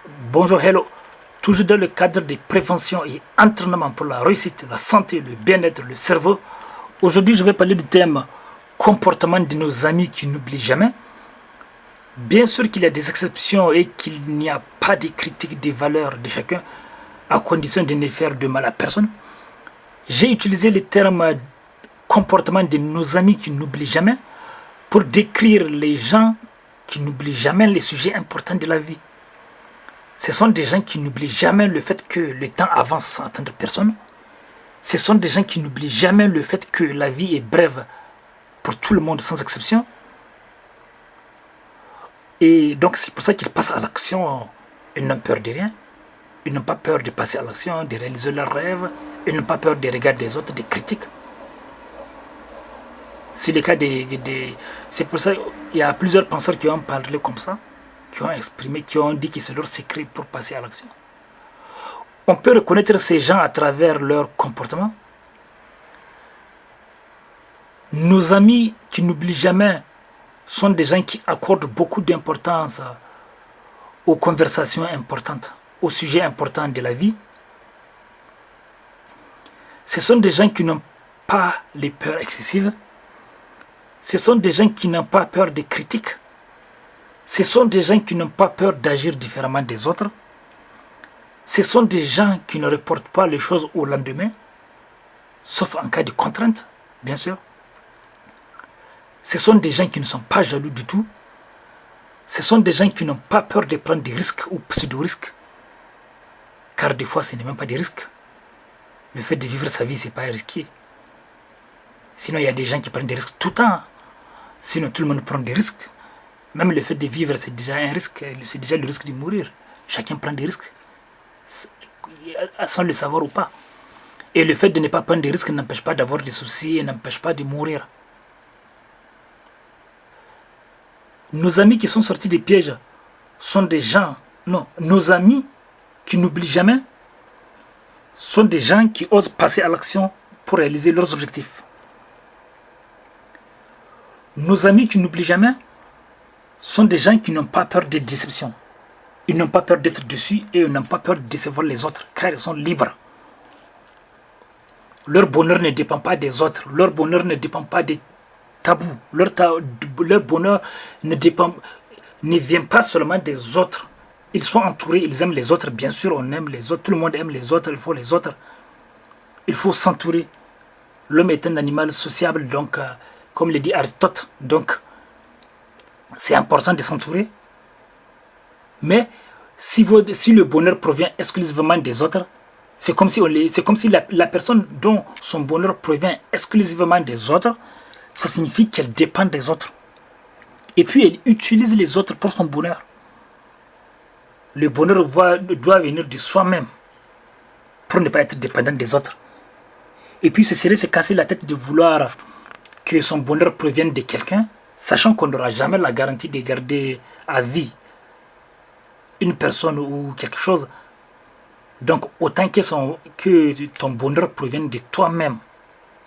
Bonjour, hello. Toujours dans le cadre des préventions et entraînements pour la réussite, la santé, le bien-être, le cerveau. Aujourd'hui, je vais parler du thème comportement de nos amis qui n'oublient jamais. Bien sûr qu'il y a des exceptions et qu'il n'y a pas de critique des valeurs de chacun, à condition de ne faire de mal à personne. J'ai utilisé le terme comportement de nos amis qui n'oublient jamais pour décrire les gens qui n'oublient jamais les sujets importants de la vie. Ce sont des gens qui n'oublient jamais le fait que le temps avance sans attendre personne. Ce sont des gens qui n'oublient jamais le fait que la vie est brève pour tout le monde sans exception. Et donc c'est pour ça qu'ils passent à l'action. Ils n'ont peur de rien. Ils n'ont pas peur de passer à l'action, de réaliser leurs rêves. Ils n'ont pas peur des regards des autres, des critiques. C'est le cas C'est pour ça qu'il y a plusieurs penseurs qui ont parlé comme ça, qui ont exprimé, qui ont dit que c'est leur secret pour passer à l'action. On peut reconnaître ces gens à travers leur comportement. Nos amis qui n'oublient jamais sont des gens qui accordent beaucoup d'importance aux conversations importantes, aux sujets importants de la vie. Ce sont des gens qui n'ont pas les peurs excessives. Ce sont des gens qui n'ont pas peur des critiques. Ce sont des gens qui n'ont pas peur d'agir différemment des autres. Ce sont des gens qui ne reportent pas les choses au lendemain, sauf en cas de contrainte, bien sûr. Ce sont des gens qui ne sont pas jaloux du tout. Ce sont des gens qui n'ont pas peur de prendre des risques ou pseudo-risques. Car des fois, ce n'est même pas des risques. Le fait de vivre sa vie, ce n'est pas risqué. Sinon, il y a des gens qui prennent des risques tout le temps. Sinon, tout le monde prend des risques. Même le fait de vivre, c'est déjà un risque. C'est déjà le risque de mourir. Chacun prend des risques, sans le savoir ou pas. Et le fait de ne pas prendre des risques n'empêche pas d'avoir des soucis et n'empêche pas de mourir. Nos amis qui sont sortis des pièges sont des gens... Non, nos amis qui n'oublient jamais sont des gens qui osent passer à l'action pour réaliser leurs objectifs. Nos amis qui n'oublient jamais sont des gens qui n'ont pas peur des déceptions. Ils n'ont pas peur d'être déçus et ils n'ont pas peur de décevoir les autres car ils sont libres. Leur bonheur ne dépend pas des autres. Leur bonheur ne dépend pas des tabous. Leur bonheur ne vient pas seulement des autres. Ils sont entourés, ils aiment les autres. Bien sûr, on aime les autres. Tout le monde aime les autres. Il faut les autres. Il faut s'entourer. L'homme est un animal sociable, donc... comme le dit Aristote, donc c'est important de s'entourer. Mais si le bonheur provient exclusivement des autres, c'est comme si la personne dont son bonheur provient exclusivement des autres, ça signifie qu'elle dépend des autres. Et puis elle utilise les autres pour son bonheur. Le bonheur doit venir de soi-même pour ne pas être dépendant des autres. Et puis ce serait se casser la tête de vouloir que son bonheur provienne de quelqu'un, sachant qu'on n'aura jamais la garantie de garder à vie une personne ou quelque chose. Donc autant que ton bonheur provienne de toi-même,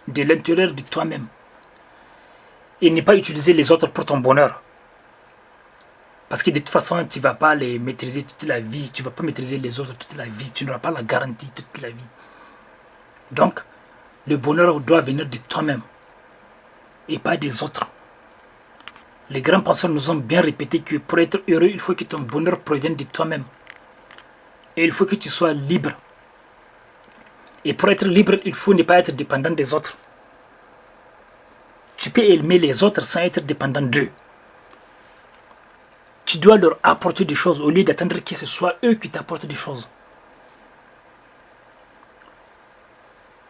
de l'intérieur de toi-même. Et ne pas utiliser les autres pour ton bonheur. Parce que de toute façon, tu ne vas pas les maîtriser toute la vie, tu ne vas pas maîtriser les autres toute la vie, tu n'auras pas la garantie toute la vie. Donc, le bonheur doit venir de toi-même et pas des autres. Les grands penseurs nous ont bien répété que pour être heureux, il faut que ton bonheur provienne de toi-même. Et il faut que tu sois libre. Et pour être libre, il faut ne pas être dépendant des autres. Tu peux aimer les autres sans être dépendant d'eux. Tu dois leur apporter des choses au lieu d'attendre que ce soit eux qui t'apportent des choses.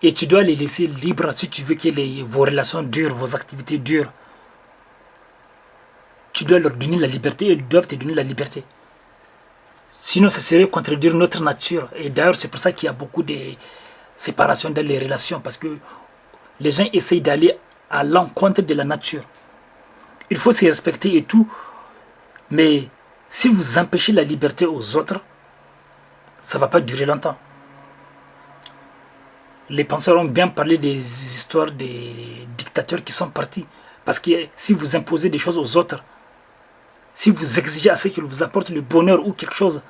Et tu dois les laisser libres si tu veux que vos relations durent, vos activités durent. Tu dois leur donner la liberté et ils doivent te donner la liberté. Sinon, ça serait contredire notre nature. Et d'ailleurs, c'est pour ça qu'il y a beaucoup de séparations dans les relations. Parce que les gens essayent d'aller à l'encontre de la nature. Il faut se respecter et tout. Mais si vous empêchez la liberté aux autres, ça ne va pas durer longtemps. Les penseurs ont bien parlé des histoires des dictateurs qui sont partis. Parce que si vous imposez des choses aux autres, si vous exigez à ceux qui vous apportent le bonheur ou quelque chose,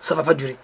ça ne va pas durer.